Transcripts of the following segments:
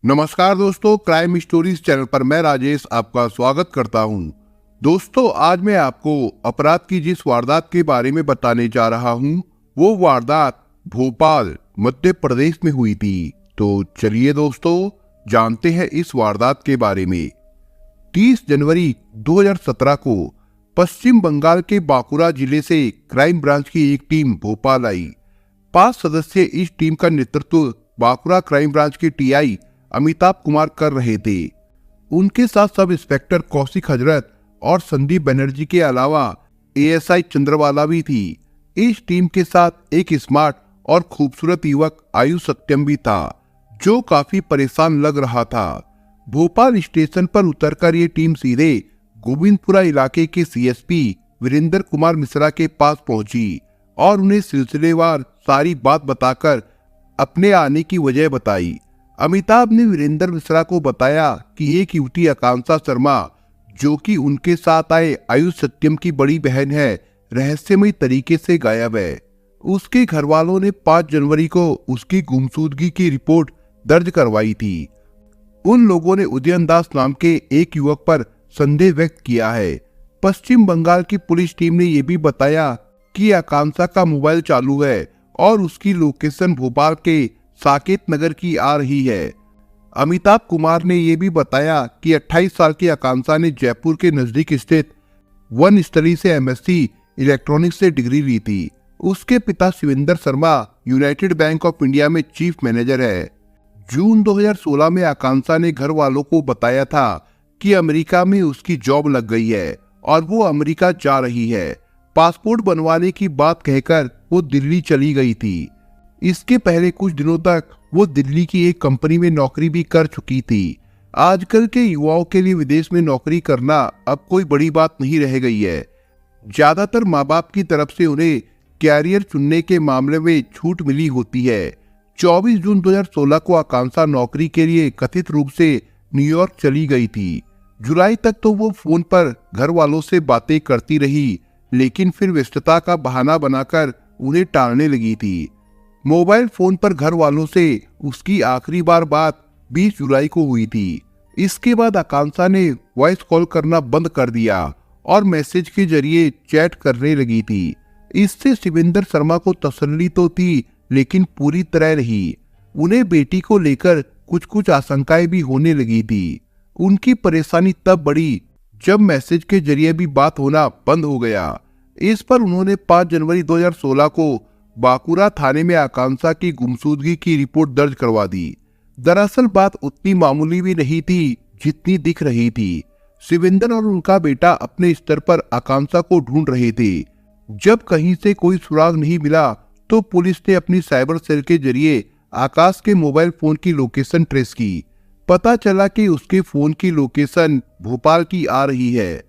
नमस्कार दोस्तों, crime stories channel पर मैं राजेश आपका स्वागत करता हूं। दोस्तों, आज मैं आपको अपराध की जिस वारदात के बारे में बताने जा रहा हूं, वो वारदात भोपाल मध्य प्रदेश में हुई थी। तो चलिए दोस्तों, जानते हैं इस वारदात के बारे में। 30 जनवरी 2017 को पश्चिम बंगाल के बांकुरा जिले से क्राइम ब्रांच की एक टीम भोपाल आई। 5 सदस्य इस टीम का नेतृत्व बांकुरा क्राइम ब्रांच के टीआई अमिताभ कुमार कर रहे थे। उनके साथ सब इंस्पेक्टर कौशिक हजरत और संदीप बनर्जी के अलावा एएसआई चंद्रवाला भी थी। इस टीम के साथ एक स्मार्ट और खूबसूरत युवक आयुष सत्यम भी था, जो काफी परेशान लग रहा था। भोपाल स्टेशन पर उतरकर ये टीम सीधे गोविंदपुरा इलाके के सीएसपी वीरेंद्र कुमार मिश्रा के पास पहुंची और उन्हें सिलसिलेवार सारी बात बताकर अपने आने की वजह बताई। अमिताभ ने वीरेंद्र मिश्रा को बताया कि एक युवती आकांक्षा शर्मा, जो कि उनके साथ आए आयुष सत्यम की बड़ी बहन है, रहस्यमयी तरीके से गायब है। उसके घर वालों ने 5 जनवरी को उसकी गुमशुदगी की रिपोर्ट दर्ज करवाई थी। उन लोगों ने उदयन दास नाम के एक युवक पर संदेह व्यक्त किया है। पश्चिम बंगाल की पुलिस टीम ने यह भी बताया कि आकांक्षा का मोबाइल चालू है और उसकी लोकेशन भोपाल के साकेत नगर की आ रही है। अमिताभ कुमार ने यह भी बताया कि 28 साल की आकांक्षा ने जयपुर के नजदीक स्थित वन स्टडी से एमएससी इलेक्ट्रॉनिक्स से डिग्री ली थी। उसके पिता Shivendra Sharma United bank of India में चीफ मैनेजर है। जून 2016 में आकांक्षा ने घर वालों को बताया था कि अमेरिका में उसकी जॉब लग गई है और वो अमेरिका जा रही है। पासपोर्ट बनवाने की बात कहकर वो दिल्ली चली गई थी। इसके पहले कुछ दिनों तक वो दिल्ली की एक कंपनी में नौकरी भी कर चुकी थी। आजकल के युवाओं के लिए विदेश में नौकरी करना अब कोई बड़ी बात नहीं रह गई है। ज्यादातर माँ बाप की तरफ से उन्हें कैरियर चुनने के मामले में छूट मिली होती है। 24 जून 2016 को आकांक्षा नौकरी के लिए कथित रूप से न्यूयॉर्क चली गई थी। जुलाई तक तो वो फोन पर घर वालों से बातें करती रही, लेकिन फिर व्यस्तता का बहाना बनाकर उन्हें टालने लगी थी। मोबाइल फोन पर घर वालों से उसकी आखिरी बार बात 20 जुलाई को हुई थी। इसके बाद आकांक्षा ने वॉइस कॉल करना बंद कर दिया और मैसेज के जरिए चैट करने लगी थी। इससे शिवेंद्र शर्मा को तसल्ली तो थी, लेकिन पूरी तरह नहीं। उन्हें बेटी को लेकर कुछ कुछ आशंकाएं भी होने लगी थी। उनकी परेशानी तब बढ़ी जब मैसेज के जरिए भी बात होना बंद हो गया। इस पर उन्होंने 5 जनवरी 2016 को बांकुरा थाने में आकांक्षा की गुमशुदगी की रिपोर्ट दर्ज करवा दी। दरअसल बात उतनी मामूली भी नहीं थी जितनी दिख रही थी। शिवेंद्र और उनका बेटा अपने स्तर पर आकांक्षा को ढूंढ रहे थे। जब कहीं से कोई सुराग नहीं मिला तो पुलिस ने अपनी साइबर सेल के जरिए आकाश के मोबाइल फोन की लोकेशन ट्रेस की। पता चला कि उसके फोन की लोकेशन भोपाल की आ रही है।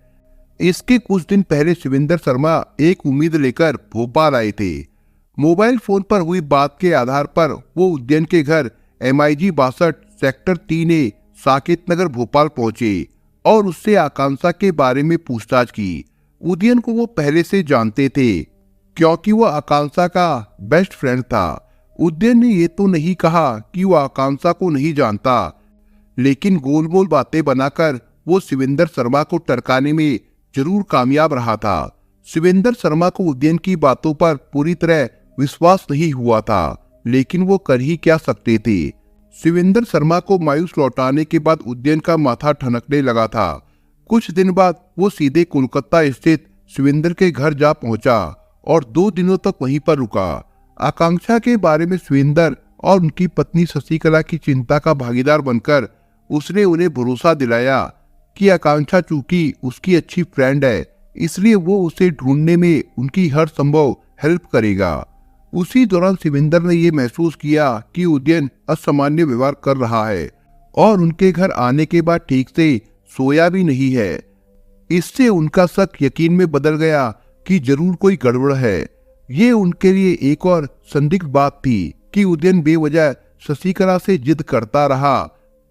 इसके कुछ दिन पहले शिवेंद्र शर्मा एक उम्मीद लेकर भोपाल आए थे। मोबाइल फोन पर हुई बात के आधार पर वो उद्यन के घर MIG 62 sector 3A Saket Nagar Bhopal पहुंचे और उससे आकांक्षा के बारे में पूछताछ की। उद्यन को वो पहले से जानते थे, क्योंकि वो आकांक्षा का बेस्ट फ्रेंड था। उद्यन ने ये तो नहीं कहा कि वो आकांक्षा को नहीं जानता, लेकिन गोल मोल बातें बनाकर वो शिवेंद्र शर्मा को टरकाने में जरूर कामयाब रहा था। शिवेंद्र शर्मा को उद्यन की बातों पर पूरी तरह विश्वास नहीं हुआ था, लेकिन वो कर ही क्या सकते थे। शिवेंद्र शर्मा को मायूस लौटाने के बाद उद्यन का माथा ठनकने लगा था। कुछ दिन बाद वो सीधे कोलकाता स्थित शिवेंद्र के घर जा पहुंचा और 2 दिनों तक वहीं पर रुका। आकांक्षा के बारे में शिवेंद्र और उनकी पत्नी शशिकला की चिंता का भागीदार बनकर उसने उन्हें भरोसा दिलाया कि आकांक्षा चूंकि उसकी अच्छी फ्रेंड है, इसलिए वो उसे ढूंढने में उनकी हर संभव हेल्प करेगा। उसी दौरान शिवेंद्र ने यह महसूस किया कि उद्यन असामान्य व्यवहार कर रहा है और उनके घर आने के बाद ठीक से सोया भी नहीं है। इससे उनका शक यकीन में बदल गया कि जरूर कोई गड़बड़ है। ये उनके लिए एक और संदिग्ध बात थी कि उद्यन बेवजह शशिकला से जिद करता रहा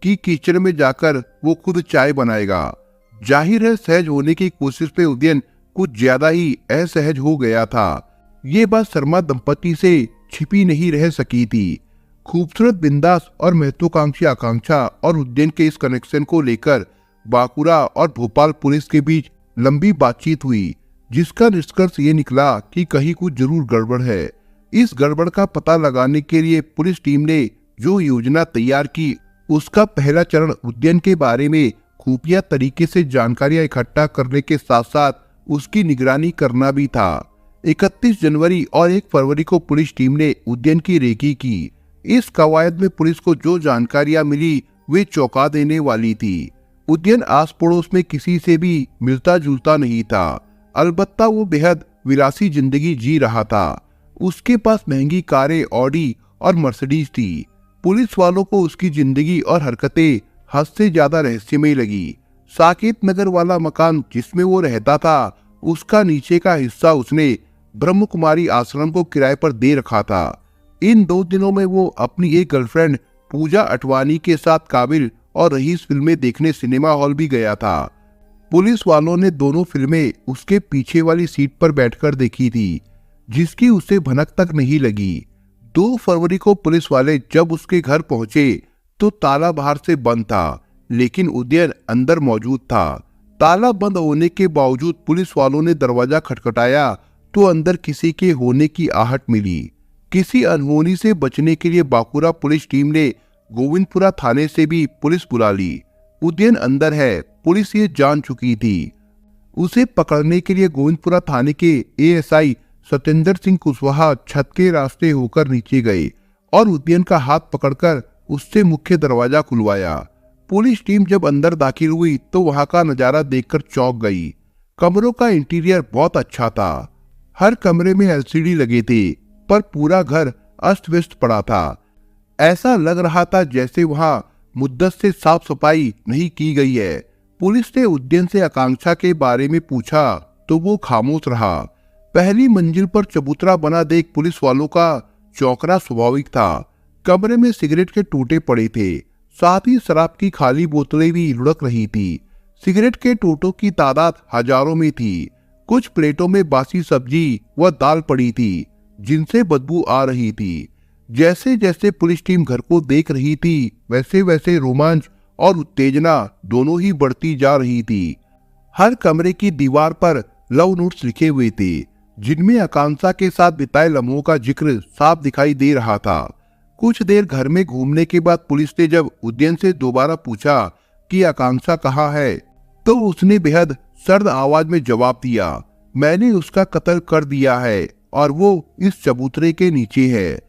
कि किचन में जाकर वो खुद चाय बनाएगा। जाहिर है सहज होने की कोशिश पे उद्यन कुछ ज्यादा ही असहज हो गया था। ये बात शर्मा दंपति से छिपी नहीं रह सकी थी। खूबसूरत बिंदास और महत्वाकांक्षी आकांक्षा और उद्यन के इस कनेक्शन को लेकर बांकुरा और भोपाल पुलिस के बीच लंबी बातचीत हुई, जिसका निष्कर्ष ये निकला कि कहीं कुछ जरूर गड़बड़ है। इस गड़बड़ का पता लगाने के लिए पुलिस टीम ने जो योजना तैयार की, उसका पहला चरण उद्यन के बारे में खुफिया तरीके से जानकारियां इकट्ठा करने के साथ साथ उसकी निगरानी करना भी था। 31 जनवरी और 1 फरवरी को पुलिस टीम ने उद्यन की रेकी की। इस कवायद में पुलिस को जो जानकारियां मिली वे चौंका देने वाली थी। उद्यन आस पड़ोस में किसी से भी मिलता जुलता नहीं था, अलबत्ता वो बेहद विलासी जिंदगी जी रहा था। उसके पास महंगी कारें, ऑडी और मर्सिडीज थी। पुलिस वालों को उसकी जिंदगी और हरकतें हद से ज्यादा रहस्यमयी लगी। साकेत नगर वाला मकान जिसमें वो रहता था, उसका नीचे का हिस्सा उसने ब्रह्म कुमारी आश्रम को किराए पर दे रखा था। इन 2 दिनों में वो अपनी एक गर्लफ्रेंड पूजा अटवानी के साथ काबिल और रईस फिल्में देखने सिनेमा हॉल भी गया था। पुलिस वालों ने दोनों फिल्में उसके पीछे वाली सीट पर बैठकर देखी थी, जिसकी उसे भनक तक नहीं लगी। 2 फरवरी को पुलिस वाले जब उसके घर पहुंचे तो ताला बाहर से बंद था, लेकिन उदयन अंदर मौजूद था। ताला बंद होने के बावजूद पुलिस वालों ने दरवाजा खटखटाया तो अंदर किसी के होने की आहट मिली। किसी अनहोनी से बचने के लिए बांकुरा पुलिस टीम ने गोविंदपुरा थाने से भी पुलिस बुला ली। उदयन अंदर है, पुलिस ये जान चुकी थी। उसे पकड़ने के लिए गोविंदपुरा थाने के एएसआई सत्येंद्र सिंह कुशवाहा छत के रास्ते होकर नीचे गए और उदयन का हाथ पकड़कर उससे मुख्य दरवाजा खुलवाया। पुलिस टीम जब अंदर दाखिल हुई तो वहां का नजारा देखकर चौंक गई। कमरों का इंटीरियर बहुत अच्छा था। हर कमरे में एलसीडी लगे थे, पर पूरा घर अस्त व्यस्त पड़ा था। ऐसा लग रहा था जैसे वहां मुद्दत से साफ सफाई नहीं की गई है। पुलिस ने उद्यन से आकांक्षा के बारे में पूछा तो वो खामोश रहा। पहली मंजिल पर चबूतरा बना देख पुलिस वालों का चौंकना स्वाभाविक था। कमरे में सिगरेट के टूटे पड़े थे, साथ ही शराब की खाली बोतलें भी लुढ़क रही थी। सिगरेट के टूटों की तादाद हजारों में थी। कुछ प्लेटों में बासी सब्जी व दाल पड़ी थी, जिनसे बदबू आ रही थी। जैसे जैसे पुलिस टीम घर को देख रही थी, वैसे वैसे रोमांच और उत्तेजना दोनों ही बढ़ती जा रही थी। हर कमरे की दीवार पर लव नोट्स लिखे हुए थे, जिनमें आकांक्षा के साथ बिताए लम्हों का जिक्र साफ दिखाई दे रहा था। कुछ देर घर में घूमने के बाद पुलिस ने जब उद्यन से दोबारा पूछा कि आकांक्षा कहाँ है, तो उसने बेहद सर्द आवाज में जवाब दिया, मैंने उसका कत्ल कर दिया है और वो इस चबूतरे के नीचे है।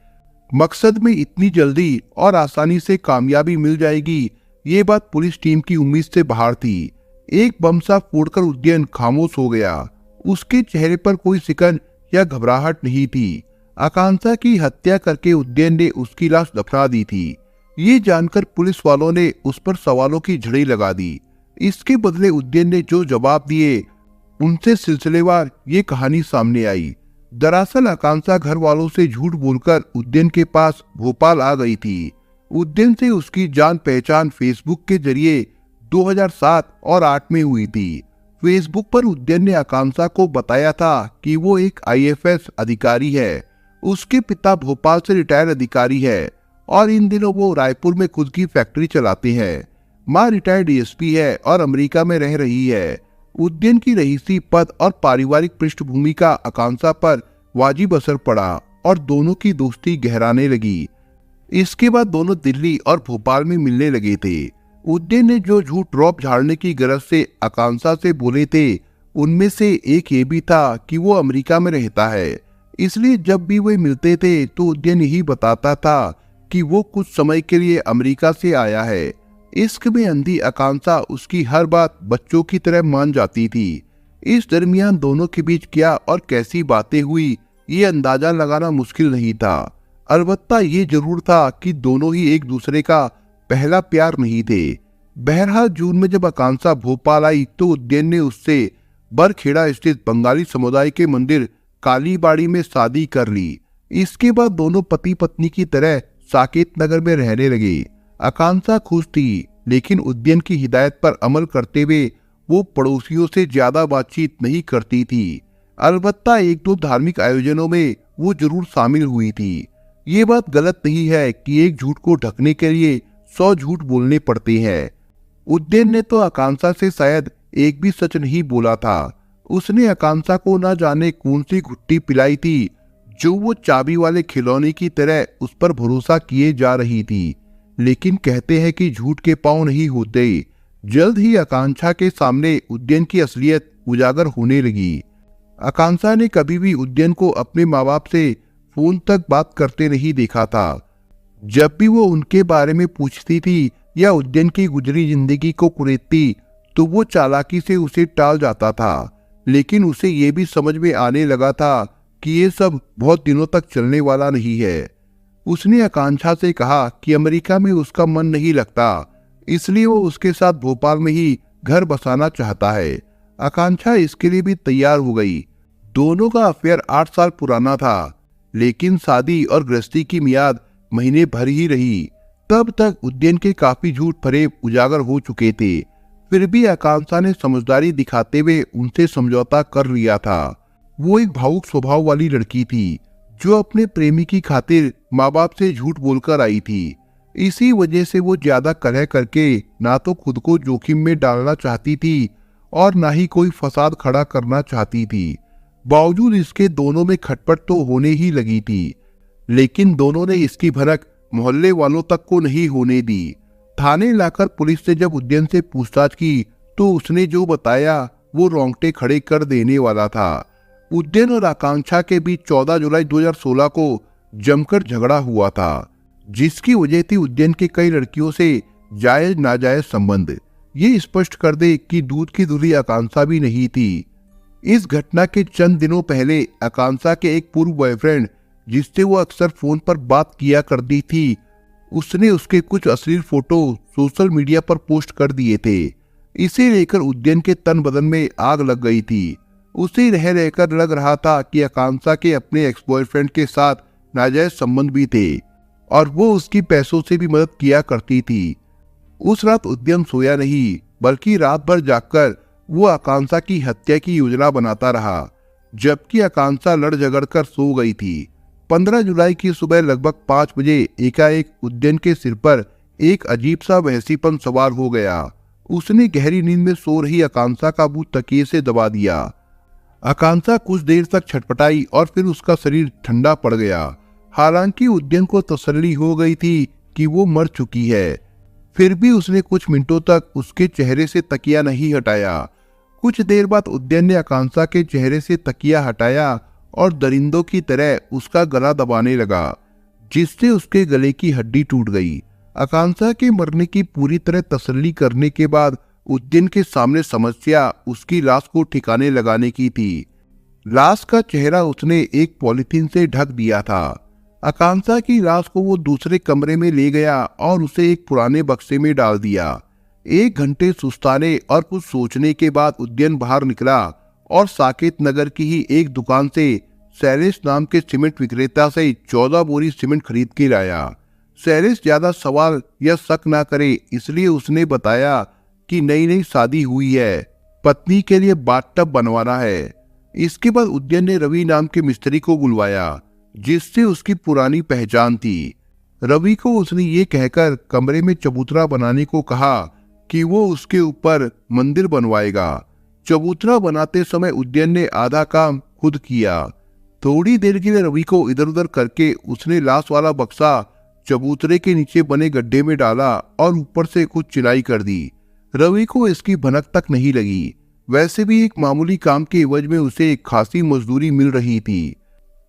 मकसद में इतनी जल्दी और आसानी से कामयाबी मिल जाएगी, ये बात पुलिस टीम की उम्मीद से बाहर थी। एक बम सा फूटकर उद्यन खामोश हो गया। उसके चेहरे पर कोई सिकन या घबराहट नहीं थी। आकांक्षा की हत्या करके उद्यन ने उसकी लाश दफना दी थी। ये जानकर पुलिस वालों ने उस पर सवालों की झड़ी लगा दी। इसके बदले उद्यन ने जो जवाब दिए, उनसे सिलसिलेवार ये कहानी सामने आई। दरअसल आकांक्षा घर वालों से झूठ बोलकर उद्यन के पास भोपाल आ गई थी। उद्यन से उसकी जान पहचान फेसबुक के जरिए 2007 और 8 में हुई थी। फेसबुक पर उद्यन ने आकांक्षा को बताया था कि वो एक आईएफएस अधिकारी है। उसके पिता भोपाल से रिटायर्ड अधिकारी है और इन दिनों वो रायपुर में खुद की फैक्ट्री चलाते हैं। माँ रिटायर्ड डीएसपी है और अमेरिका में रह रही है। उद्यन की रईसी पद और पारिवारिक पृष्ठभूमि का आकांक्षा पर वाजिब असर पड़ा और दोनों की दोस्ती गहराने लगी। इसके बाद दोनों दिल्ली और भोपाल में मिलने लगे थे। उद्यन ने जो झूठ ड्रॉप झाड़ने की गरज से आकांक्षा से बोले थे, उनमें से एक ये भी था कि वो अमेरिका में रहता है। इसलिए जब भी वे मिलते थे तो उद्यन यही बताता था कि वो कुछ समय के लिए अमेरिका से आया है। इश्क में अंधी आकांक्षा उसकी हर बात बच्चों की तरह मान जाती थी। इस दरमियान दोनों के बीच क्या और कैसी बातें हुई, ये अंदाजा लगाना मुश्किल नहीं था। अलबत्ता ये जरूर था कि दोनों ही एक दूसरे का पहला प्यार नहीं थे। बहरहाल जून में जब आकांक्षा भोपाल आई तो उद्यन ने उससे बरखेड़ा स्थित बंगाली समुदाय के मंदिर कालीबाड़ी में शादी कर ली। इसके बाद दोनों पति पत्नी की तरह साकेत नगर में रहने लगे। आकांक्षा खुश थी, लेकिन उद्यन की हिदायत पर अमल करते हुए वो पड़ोसियों से ज्यादा बातचीत नहीं करती थी। अलबत्ता 1-2 धार्मिक आयोजनों में वो जरूर शामिल हुई थी। ये बात गलत नहीं है कि एक झूठ को ढकने के लिए 100 झूठ बोलने पड़ते हैं। उदयन ने तो आकांक्षा से शायद एक भी सच नहीं बोला था। उसने आकांक्षा को ना जाने कौन सी घुट्टी पिलाई थी जो वो चाबी वाले खिलौने की तरह उस पर भरोसा किए जा रही थी। लेकिन कहते हैं कि झूठ के पांव नहीं होते। जल्द ही आकांक्षा के सामने उदयन की असलियत उजागर होने लगी। आकांक्षा ने कभी भी उदयन को अपने माँ बाप से फोन तक बात करते नहीं देखा था। जब भी वो उनके बारे में पूछती थी या उदयन की गुजरी जिंदगी को कुरेदती तो वो चालाकी से उसे टाल जाता था। लेकिन उसे ये भी समझ में आने लगा था कि ये सब बहुत दिनों तक चलने वाला नहीं है। उसने आकांक्षा से कहा कि अमेरिका में उसका मन नहीं लगता, इसलिए वो उसके साथ भोपाल में ही घर बसाना चाहता है। आकांक्षा इसके लिए भी तैयार हो गई। दोनों का अफेयर 8 साल पुराना था, लेकिन शादी और गृहस्थी की मियाद महीने भर ही रही। तब तक उदयन के काफी झूठ फरेब उजागर हो चुके थे। फिर भी आकांक्षा ने समझदारी दिखाते हुए उनसे समझौता कर लिया था। वो एक भावुक स्वभाव वाली लड़की थी जो अपने प्रेमी की खातिर माँ बाप से झूठ बोलकर आई थी। इसी वजह से वो ज्यादा कलह करके ना तो खुद को जोखिम में डालना चाहती थी और ना ही कोई फसाद खड़ा करना चाहती थी। बावजूद इसके दोनों में खटपट तो होने ही लगी थी, लेकिन दोनों ने इसकी भनक मोहल्ले वालों तक को नहीं होने दी। थाने लाकर पुलिस से जब उदयन से पूछताछ की तो उसने जो बताया वो रोंगटे खड़े कर देने वाला था। उदयन और आकांक्षा के बीच 14 जुलाई 2016 को जमकर झगड़ा हुआ था, जिसकी वजह थी उदयन के कई लड़कियों से जायज नाजायज संबंध। ये स्पष्ट कर दे कि दूध की दूरी आकांक्षा भी नहीं थी। इस घटना के चंद दिनों पहले आकांक्षा के एक पूर्व बॉयफ्रेंड, जिससे वो अक्सर फोन पर बात किया करती थी, उसने उसके कुछ अश्लील फोटो सोशल मीडिया पर पोस्ट कर दिए थे। इसे लेकर उदयन के तन बदन में आग लग गई थी। उसे रह रहकर लग रहा था कि आकांक्षा के अपने एक्स बॉयफ्रेंड के साथ नाजायज संबंध भी थे और वो उसकी पैसों से भी मदद किया करती थी। उस रात उदयन सोया नहीं, बल्कि रात भर जागकर वो आकांक्षा की हत्या की योजना बनाता रहा, जबकि आकांक्षा लड़ झगड़ कर सो गई थी। 15 जुलाई की सुबह लगभग 5 बजे एकाएक उदयन के सिर पर एक अजीब सा वहसीपन सवार हो गया। उसने गहरी नींद में सो रही आकांक्षा का मुंह तकिए से दबा दिया। आकांक्षा कुछ देर तक छटपटाई और फिर उसका शरीर ठंडा पड़ गया। हालांकि उदयन को तसल्ली हो गई थी कि वो मर चुकी है, फिर भी उसने कुछ मिनटों तक उसके चेहरे से तकिया नहीं हटाया। कुछ देर बाद उदयन ने आकांक्षा के चेहरे से तकिया हटाया और दरिंदों की तरह उसका गला दबाने लगा, जिससे उसके गले की हड्डी टूट गई। आकांक्षा के मरने की पूरी तरह तसल्ली करने के बाद उदयन के सामने समस्या उसकी लाश को ठिकाने लगाने की थी। लाश का चेहरा उसने एक पॉलीथीन से ढक दिया था। आकांक्षा की लाश को वो दूसरे कमरे में ले गया और उसे एक पुराने बक्से में डाल दिया। 1 घंटे सुस्ताने और कुछ सोचने के बाद उदयन बाहर निकला और साकेत नगर की ही एक दुकान से शैलेश नाम के सीमेंट विक्रेता से 14 बोरी सीमेंट खरीद के लाया। शैलेश ज्यादा सवाल या शक ना करे इसलिए उसने बताया कि नई नई शादी हुई है, पत्नी के लिए बाथटब बनवाना है। इसके बाद उदयन ने रवि नाम के मिस्त्री को बुलवाया, जिससे उसकी पुरानी पहचान थी। रवि को उसने ये कहकर कमरे में चबूतरा बनाने को कहा कि वो उसके ऊपर मंदिर बनवाएगा। चबूतरा बनाते समय उदयन ने आधा काम खुद किया। थोड़ी देर के लिए रवि को इधर उधर करके उसने लाश वाला बक्सा चबूतरे के नीचे बने गड्ढे में डाला और ऊपर से कुछ चिनाई कर दी। रवि को इसकी भनक तक नहीं लगी। वैसे भी एक मामूली काम के एवज में उसे एक खासी मजदूरी मिल रही थी,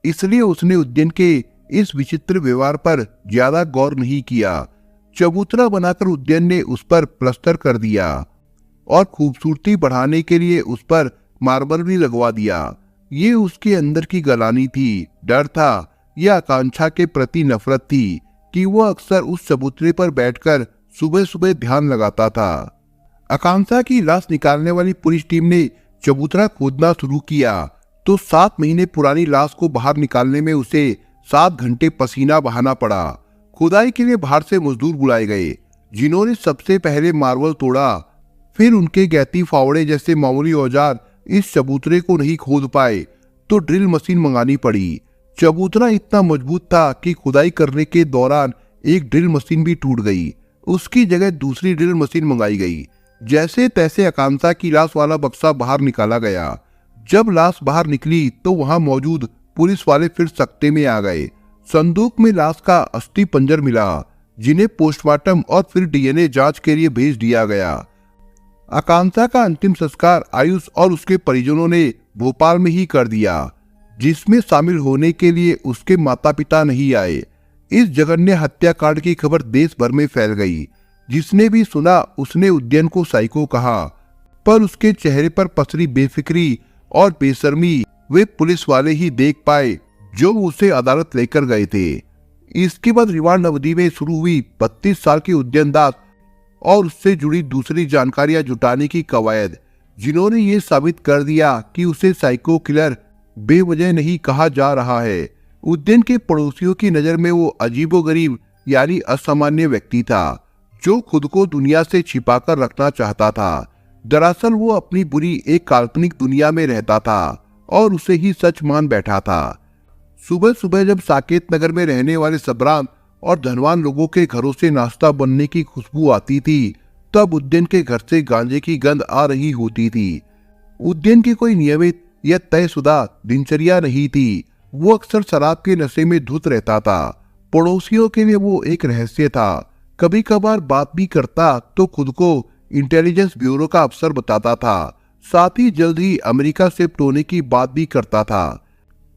इसलिए उसने उदयन के इस विचित्र व्यवहार पर ज्यादा गौर नहीं किया। चबूतरा बनाकर उदयन ने उस पर प्लास्टर कर दिया और खूबसूरती बढ़ाने के लिए उस पर मार्बल भी लगवा दिया। ये उसके अंदर की गलानी थी, डर था या आकांक्षा के प्रति नफरत थी कि वो अक्सर उस चबूतरे पर बैठकर सुबह सुबह ध्यान लगाता था। आकांक्षा की लाश निकालने वाली पुलिस टीम ने चबूतरा खोदना शुरू किया तो 7 महीने पुरानी लाश को बाहर निकालने में उसे 7 घंटे पसीना बहाना पड़ा। खुदाई के लिए बाहर से मजदूर बुलाए गए, जिन्होंने सबसे पहले मार्बल तोड़ा। फिर उनके गैती फावड़े जैसे मामूली औजार इस चबूतरे को नहीं खोद पाए तो ड्रिल मशीन मंगानी पड़ी। चबूतरा इतना मजबूत था कि खुदाई करने के दौरान एक ड्रिल मशीन भी टूट गई। उसकी जगह दूसरी ड्रिल मशीन मंगाई गई। जैसे तैसे आकांक्षा की लाश वाला बक्सा बाहर निकाला गया। जब लाश बाहर निकली तो वहां मौजूद पुलिस वाले फिर सकते में आ गए। संदूक में लाश का अस्थि पंजर मिला, जिन्हें पोस्टमार्टम और फिर डीएनए जांच के लिए भेज दिया गया। आकांक्षा का अंतिम संस्कार आयुष और उसके परिजनों ने भोपाल में ही कर दिया, जिसमें शामिल होने के लिए उसके माता पिता नहीं आए। इस जघन्य हत्याकांड की खबर देश भर में फैल गई। जिसने भी सुना उसने उद्यन को साइको कहा, पर उसके चेहरे पर पसरी बेफिक्री और बेशर्मी वे पुलिस वाले ही देख पाए जो उसे अदालत लेकर गए थे। इसके बाद रिमांड अवधि में शुरू हुई 32 साल की उद्यन दास और उससे जुड़ी दूसरी जानकारियां जुटाने की कवायद, जिन्होंने ये साबित कर दिया कि उसे साइको किलर बेवजह नहीं कहा जा रहा है। उद्यन के पड़ोसियों की नजर में वो अजीबोगरीब यानी असामान्य व्यक्ति था, जो खुद को दुनिया से छिपाकर रखना चाहता था। दरअसल वो अपनी बुरी एक काल्पनिक दुनिया में रहता था और उसे ही सच मान बैठा था। सुबह सुबह जब साकेत नगर में रहने वाले सबरान और धनवान लोगों के घरों से नाश्ता बनने की खुशबू आती थी, तब उद्यन के घर से गांजे की गंध आ रही होती थी। उद्यन की कोई नियमित या तयशुदा दिनचर्या नहीं थी। वो अक्सर शराब के नशे में धुत रहता था। पड़ोसियों के लिए वो एक रहस्य था। कभी कभार बात भी करता तो खुद को इंटेलिजेंस ब्यूरो का अफसर बताता था। साथ ही जल्द ही अमेरिका शिफ्ट होने की बात भी करता था।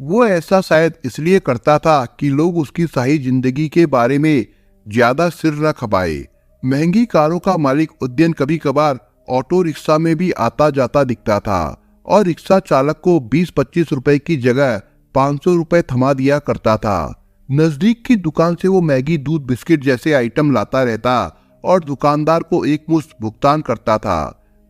वो ऐसा शायद इसलिए करता था कि लोग उसकी सही जिंदगी के बारे में ज्यादा सिर न खपाए। महंगी कारों का मालिक उद्यन कभी कभार ऑटो रिक्शा में भी आता जाता दिखता था और रिक्शा चालक को 20-25 रुपए की जगह 500 रुपए थमा दिया करता था। नजदीक की दुकान से वो मैगी, दूध, बिस्किट जैसे आइटम लाता रहता और दुकानदार को एक मुश्त भुगतान करता था।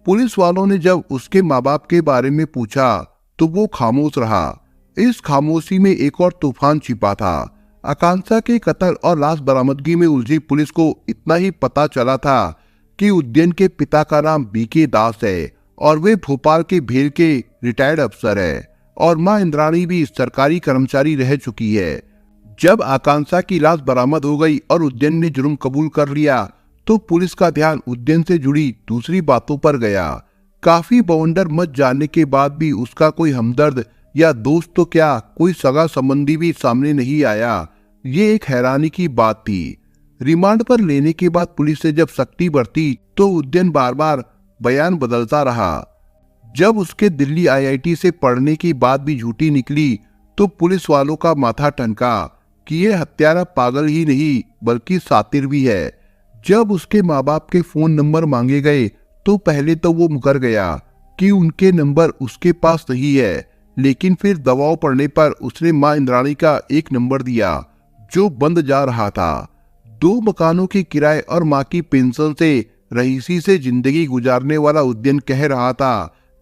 पुलिस वालों ने जब उसके माँ बाप के बारे में पूछा तो वो खामोश रहा। इस खामोशी में एक और तूफान छिपा था। आकांक्षा के कत्ल और लाश बरामदगी में उलझी पुलिस को इतना ही पता चला था कि उद्यन के पिता का नाम बीके दास है और वे भोपाल के भेल के रिटायर्ड अफसर है और मां इंद्राणी भी सरकारी कर्मचारी रह चुकी है। जब आकांक्षा की लाश बरामद हो गई और उद्यन ने जुर्म कबूल कर लिया तो पुलिस का ध्यान उद्यन से जुड़ी दूसरी बातों पर गया। काफी बवंडर मच जाने के बाद भी उसका कोई हमदर्द या दोस्त तो क्या कोई सगा संबंधी भी सामने नहीं आया। ये एक हैरानी की बात थी। रिमांड पर लेने के बाद पुलिस से जब सख्ती बरती तो उद्यन बार बार बयान बदलता रहा। जब उसके दिल्ली आईआईटी से पढ़ने की बात भी झूठी निकली तो पुलिस वालों का माथा ठनका कि ये हत्यारा पागल ही नहीं बल्कि सातिर भी है। जब उसके माँ बाप के फोन नंबर मांगे गए तो पहले तो वो मुकर गया कि उनके नंबर उसके पास नहीं है, लेकिन फिर दबाव पड़ने पर उसने मां इंद्राणी का एक नंबर दिया जो बंद जा रहा था। 2 मकानों के किराए और मां की पेंशन से रईसी से जिंदगी गुजारने वाला उद्यन कह रहा था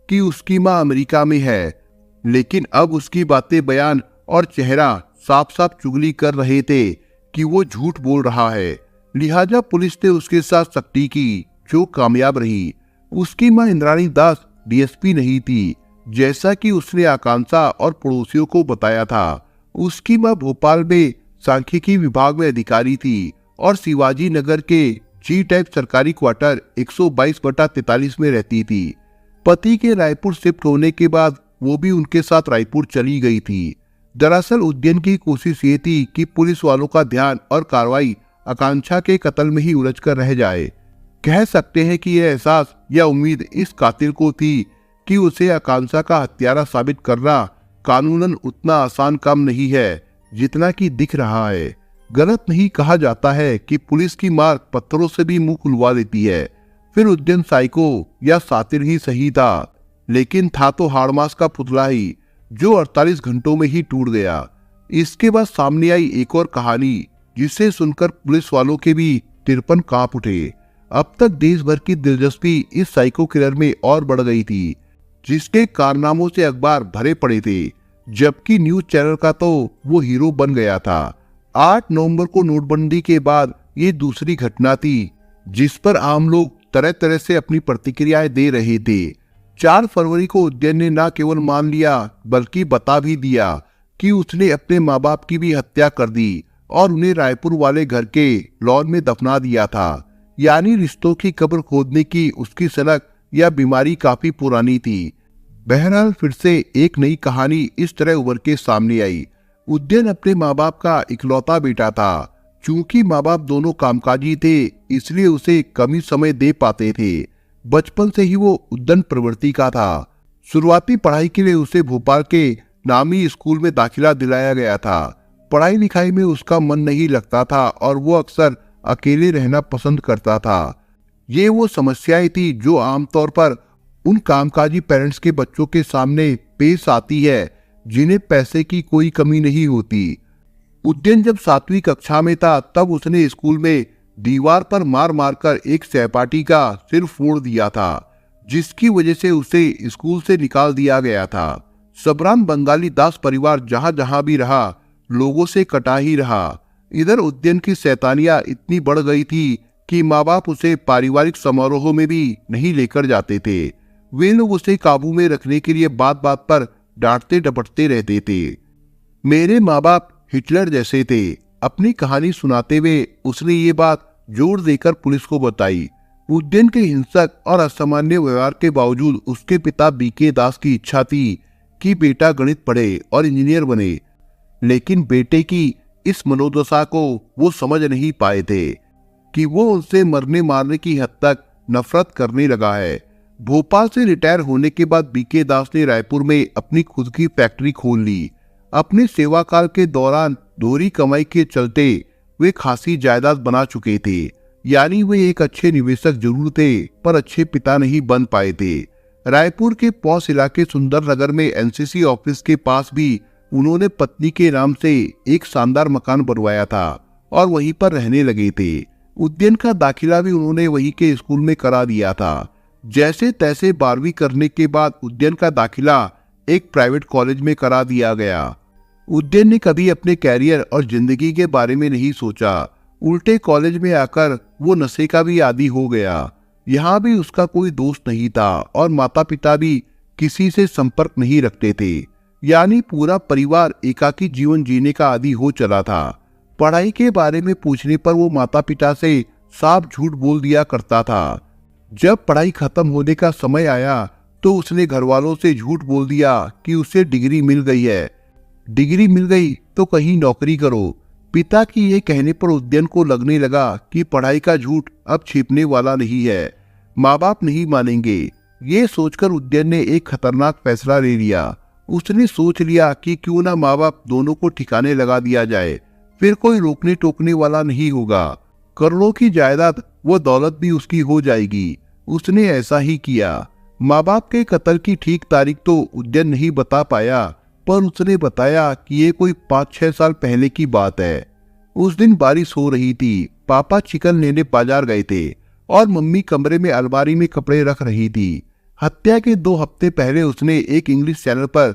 कि उसकी मां अमेरिका में है, लेकिन अब उसकी बातें, बयान और चेहरा साफ साफ चुगली कर रहे थे कि वो झूठ बोल रहा है। लिहाजा पुलिस ने उसके साथ सख्ती की, जो कामयाब रही। उसकी मां इंद्राणी दास डीएसपी नहीं थी, जैसा कि उसने आकांक्षा और पड़ोसियों को बताया था। उसकी मां भोपाल में सांख्यिकी विभाग में अधिकारी थी और शिवाजी नगर के जी टाइप सरकारी क्वार्टर 122/43 में रहती थी। पति के रायपुर शिफ्ट होने के बाद वो भी उनके साथ रायपुर चली गई थी। दरअसल उद्यन की कोशिश ये थी कि पुलिस वालों का ध्यान और कार्रवाई आकांक्षा के कत्ल में ही उलझ कर रह जाए। कह सकते हैं कि यह एहसास या उम्मीद इस कातिल को थी कि उसे आकांक्षा का हत्यारा साबित करना कानूनन उतना आसान काम नहीं है जितना कि दिख रहा है। गलत नहीं कहा जाता है कि पुलिस की मार पत्थरों से भी मुंह खुलवा देती है। फिर उद्यन साइको या सातिर ही सही था, लेकिन था तो हाड़मास का पुतला ही, जो 48 घंटों में ही टूट गया। इसके बाद सामने आई एक और कहानी, जिसे सुनकर पुलिस वालों के भी तिरपन कांप उठे। अब तक देश भर की दिलचस्पी इस साइको किलर में और बढ़ गई थी, जिसके कारनामों से अखबार भरे पड़े थे, जबकि न्यूज चैनल का तो वो हीरो बन गया था। 8 नवंबर को नोटबंदी के बाद ये दूसरी घटना थी जिस पर आम लोग तरह तरह से अपनी प्रतिक्रियाएं दे रहे थे। 4 फरवरी को उद्यन ने न केवल मान लिया बल्कि बता भी दिया कि उसने अपने माँ बाप की भी हत्या कर दी और उन्हें रायपुर वाले घर के लॉन में दफना दिया था। यानी रिश्तों की कब्र खोदने की उसकी सनक या बीमारी काफी पुरानी थी। बहरहाल फिर से एक नई कहानी इस तरह उभर के सामने आई। उदयन अपने माँ बाप का इकलौता बेटा था। चूंकि माँ बाप दोनों कामकाजी थे, इसलिए उसे कम ही समय दे पाते थे। बचपन से ही वो उद्यम प्रवृत्ति का था। शुरुआती पढ़ाई के लिए उसे भोपाल के नामी स्कूल में दाखिला दिलाया गया था। पढ़ाई लिखाई में उसका मन नहीं लगता था और वो अक्सर अकेले रहना पसंद करता था। ये वो समस्याएं थी जो आमतौर पर उन कामकाजी पेरेंट्स के बच्चों के सामने पेश आती है जिन्हें पैसे की कोई कमी नहीं होती। उदयन जब 7वीं कक्षा में था तब उसने स्कूल में दीवार पर मार मारकर एक सहपाठी का सिर फोड़ दिया था, जिसकी वजह से उसे स्कूल से निकाल दिया गया था। सबरान बंगाली दास परिवार जहां जहां भी रहा, लोगों से कटा ही रहा। इधर उदयन की शैतानियां इतनी बढ़ गई थी कि माँ बाप उसे पारिवारिक समारोह में भी नहीं लेकर जाते थे। वे लोग उसे काबू में रखने के लिए बात बात पर डांटते डपटते रहते थे। मेरे माँ बाप हिटलर जैसे थे। अपनी कहानी सुनाते हुए उसने ये बात जोर देकर पुलिस को बताई। उदयन के हिंसक और असामान्य व्यवहार के बावजूद उसके पिता बीके दास की इच्छा थी कि बेटा गणित पढ़े और इंजीनियर बने, लेकिन बेटे की इस मनोदशा को वो समझ नहीं पाए थे कि वो उनसे मरने मारने की हद तक नफरत करने लगा है। भोपाल से रिटायर होने के बाद बीके दास ने रायपुर में अपनी खुद की फैक्ट्री खोल ली। अपने सेवा काल के दौरान दोहरी कमाई के चलते वे खासी जायदाद बना चुके थे। यानी वे एक अच्छे निवेशक जरूर थे, पर अच्छे पिता नहीं बन पाए थे। रायपुर के पौष इलाके सुंदर नगर में एनसीसी ऑफिस के पास भी उन्होंने पत्नी के नाम से एक शानदार मकान बनवाया था और वहीं पर रहने लगे थे। उदयन का दाखिला भी उन्होंने वहीं के स्कूल में करा दिया था। जैसे तैसे 12वीं करने के बाद उदयन का दाखिला एक प्राइवेट कॉलेज में करा दिया गया। उदयन ने कभी अपने कैरियर और जिंदगी के बारे में नहीं सोचा। उल्टे कॉलेज में आकर वो नशे का भी आदी हो गया। यहाँ भी उसका कोई दोस्त नहीं था और माता पिता भी किसी से संपर्क नहीं रखते थे। यानी पूरा परिवार एकाकी जीवन जीने का आदी हो चला था। पढ़ाई के बारे में पूछने पर वो माता पिता से साफ झूठ बोल दिया करता था। जब पढ़ाई खत्म होने का समय आया तो उसने घर वालों से झूठ बोल दिया कि उसे डिग्री मिल गई है। डिग्री मिल गई तो कहीं नौकरी करो। पिता की ये कहने पर उदयन को लगने लगा कि पढ़ाई का झूठ अब छिपने वाला नहीं है, माँ बाप नहीं मानेंगे। ये सोचकर उदयन ने एक खतरनाक फैसला ले लिया। उसने सोच लिया कि क्यों ना माँ बाप दोनों को ठिकाने लगा दिया जाए, फिर कोई रोकने टोकने वाला नहीं होगा। करोड़ों की जायदाद वो दौलत भी उसकी हो जाएगी। उसने ऐसा ही किया। माँ बाप के कत्ल की ठीक तारीख तो उदयन नहीं बता पाया, पर उसने बताया कि ये कोई 5-6 साल पहले की बात है। उस दिन बारिश हो रही थी। पापा चिकन लेने बाजार गए थे और मम्मी कमरे में अलमारी में कपड़े रख रही थी। हत्या के 2 हफ्ते पहले उसने एक इंग्लिश चैनल पर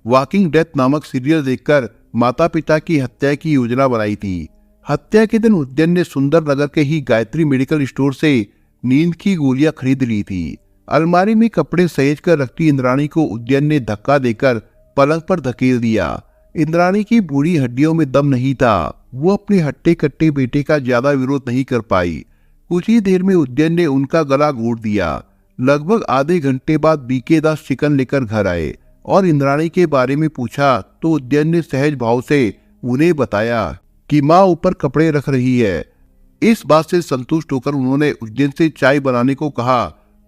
वॉकिंग डेथ नामक सीरियल देखकर माता पिता की हत्या की योजना बनाई थी। हत्या के दिन उदयन ने सुंदर नगर के ही गायत्री मेडिकल स्टोर से नींद की गोलियां खरीद ली थी। अलमारी में कपड़े सहेज कर रखती इंद्राणी को उदयन ने धक्का देकर पलंग पर धकेल दिया। इंद्राणी की बूढ़ी हड्डियों में दम नहीं था। वो अपने हट्टे कट्टे बेटे का ज्यादा विरोध नहीं कर पाई। कुछ ही देर में उदयन ने उनका गला घोट दिया। लगभग आधे घंटे बाद बीके दास चिकन लेकर घर आए और इंद्राणी के बारे में पूछा तो उदयन ने सहज भाव से उन्हें बताया कि माँ ऊपर कपड़े रख रही है। इस बात से संतुष्ट होकर उन्होंने उदयन से चाय बनाने को कहा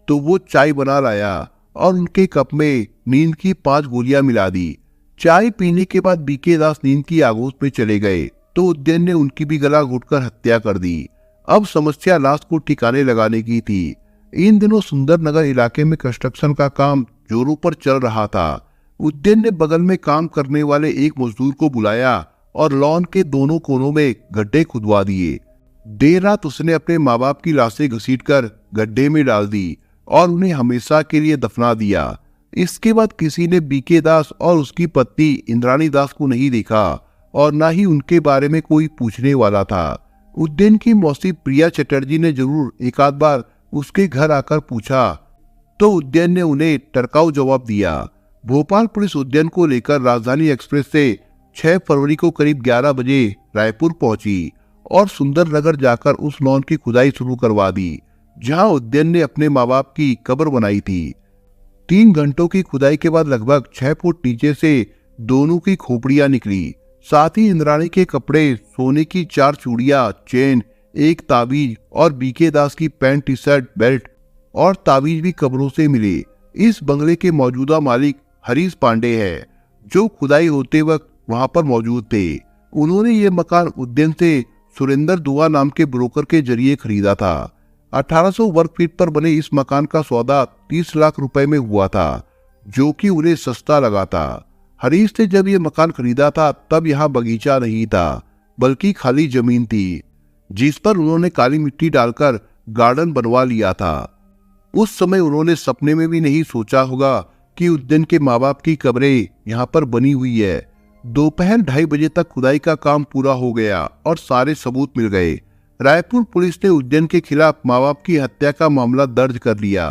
तो वो चाय बना लाया और उनके कप में नींद की 5 गोलियां मिला दी। चाय पीने के बाद बीके दास नींद की आगोश में चले गए तो उदयन ने उनकी भी गला घोटकर हत्या कर दी। अब समस्या लाश को ठिकाने लगाने की थी। इन दिनों सुंदर नगर इलाके में कंस्ट्रक्शन का काम जोरों पर चल रहा था। उदयन ने बगल में काम करने वाले एक मजदूर को बुलाया और लॉन के दोनों कोनों में गड्ढे खुदवा दिए। देर रात उसने अपने माँ बाप की लाशें घसीटकर गड्ढे में डाल दी और उन्हें हमेशा के लिए दफना दिया। इसके बाद किसी ने बीके दास और उसकी पत्नी इंद्राणी दास को नहीं देखा और न ही उनके बारे में कोई पूछने वाला था। उदयन की मौसी प्रिया चटर्जी ने जरूर एक आध बार उसके घर आकर पूछा तो उदयन ने उन्हें टरकाऊ जवाब दिया। भोपाल पुलिस उदयन को लेकर राजधानी एक्सप्रेस से 6 फरवरी को करीब 11 बजे रायपुर पहुंची और सुंदर नगर जाकर उस लॉन की खुदाई शुरू करवा दी जहां उद्यन ने अपने माँ बाप की कब्र बनाई थी। 3 घंटों की खुदाई के बाद लगभग 6 फुट नीचे से दोनों की खोपड़ियां निकली। साथ ही इंद्राणी के कपड़े, सोने की 4 चूड़ियां, चेन, एक ताबीज और बीके दास की पैंट, टी शर्ट, बेल्ट और ताबीज भी कब्रों से मिले। इस बंगले के मौजूदा मालिक हरीश पांडे हैं, जो खुदाई होते वक्त वहां पर मौजूद थे। उन्होंने ये मकान उद्यन से सुरेंद्र दुआ नाम के ब्रोकर के जरिए खरीदा था। 1800 वर्ग फीट पर बने इस मकान का सौदा 30 लाख रुपए में हुआ था, जो कि उन्हें सस्ता लगा था। हरीश ने जब ये मकान खरीदा था तब यहाँ बगीचा नहीं था, बल्कि खाली जमीन थी, जिस पर उन्होंने काली मिट्टी डालकर गार्डन बनवा लिया था। उस समय उन्होंने सपने में भी नहीं सोचा होगा कि उद्यन के माँ बाप की कब्रें यहाँ पर बनी हुई है। दोपहर 2:30 बजे तक खुदाई का काम पूरा हो गया और सारे सबूत मिल गए। रायपुर पुलिस ने उद्यन के खिलाफ माँ बाप की हत्या का मामला दर्ज कर लिया।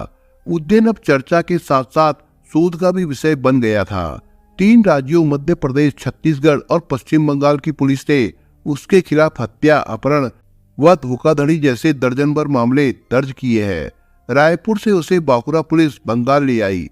उद्यन अब चर्चा के साथ साथ शोध का भी विषय बन गया था। 3 राज्यों मध्य प्रदेश, छत्तीसगढ़ और पश्चिम बंगाल की पुलिस ने उसके खिलाफ हत्या, अपहरण व धोखाधड़ी जैसे दर्जन भर मामले दर्ज किए हैं। रायपुर से उसे बांकुरा पुलिस बंगाल ले आई,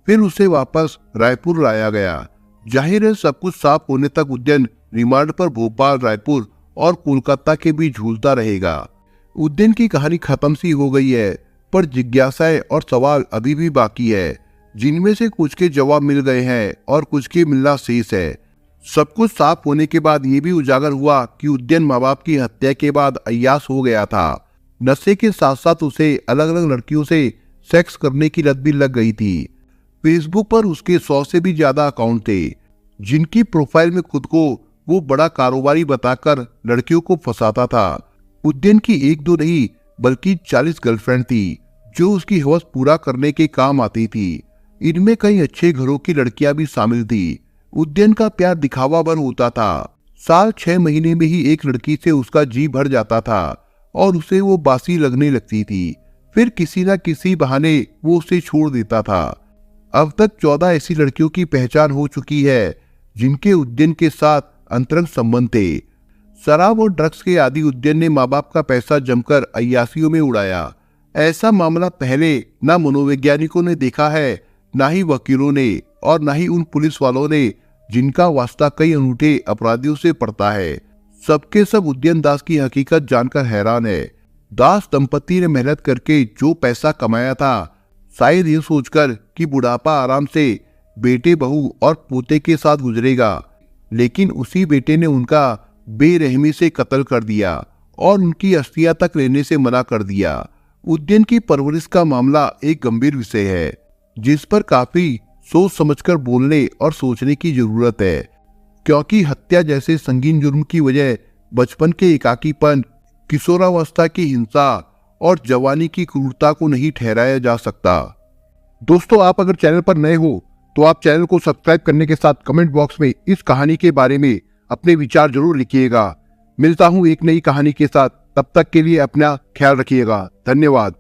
फिर उसे वापस रायपुर लाया गया। जाहिर है सब कुछ साफ होने तक उद्यन रिमांड पर भोपाल, रायपुर और कोलकाता के बीच झूलता रहेगा। उद्यन की कहानी खत्म सी हो गई है, पर जिज्ञासाएं और सवाल अभी भी बाकी है, जिनमें से कुछ के जवाब मिल गए हैं और कुछ के मिलना शेष है। सब कुछ साफ होने के बाद ये भी उजागर हुआ कि उद्यन माँ बाप की हत्या के बाद अय्याश हो गया था। नशे के साथ साथ उसे अलग अलग लड़कियों से सेक्स करने की लत भी लग गई थी। फेसबुक पर उसके 100 से भी ज्यादा अकाउंट थे, जिनकी प्रोफाइल में खुद को वो बड़ा कारोबारी बताकर लड़कियों को फंसाता था। उद्यन की 1-2 नहीं बल्कि 40 गर्लफ्रेंड थी, जो उसकी हवस पूरा करने के काम आती थी। इनमें कई अच्छे घरों की लड़कियां भी शामिल थी। उद्यन का प्यार दिखावा भर होता था। साल 6 महीने में ही एक लड़की से उसका जी भर जाता था और उसे वो बासी लगने लगती थी। फिर किसी न किसी बहाने वो उसे छोड़ देता था। अब तक 14 ऐसी लड़कियों की पहचान हो चुकी है, जिनके उद्यन के साथ अंतरंग संबंध थे। शराब और ड्रग्स के आदि उद्यन ने माँ बाप का पैसा जमकर अय्यासियों में उड़ाया। ऐसा मामला पहले न मनोवैज्ञानिकों ने देखा है, न ही वकीलों ने और न ही उन पुलिस वालों ने जिनका वास्ता कई अनूठे अपराधियों से पड़ता है। सबके सब उद्यन दास की हकीकत जानकर हैरान है। दास दंपति ने मेहनत करके जो पैसा कमाया था, शायद ये सोचकर कि बुढ़ापा आराम से बेटे, बहू और पोते के साथ गुजरेगा, लेकिन उसी बेटे ने उनका बेरहमी से कत्ल कर दिया और उनकी अस्थियां तक लेने से मना कर दिया। उद्यन की परवरिश का मामला एक गंभीर विषय है, जिस पर काफी सोच समझकर बोलने और सोचने की जरूरत है, क्योंकि हत्या जैसे संगीन जुर्म की वजह बचपन के एकाकीपन, किशोरावस्था की हिंसा और जवानी की क्रूरता को नहीं ठहराया जा सकता। दोस्तों, आप अगर चैनल पर नए हो तो आप चैनल को सब्सक्राइब करने के साथ कमेंट बॉक्स में इस कहानी के बारे में अपने विचार जरूर लिखिएगा। मिलता हूं एक नई कहानी के साथ, तब तक के लिए अपना ख्याल रखिएगा। धन्यवाद।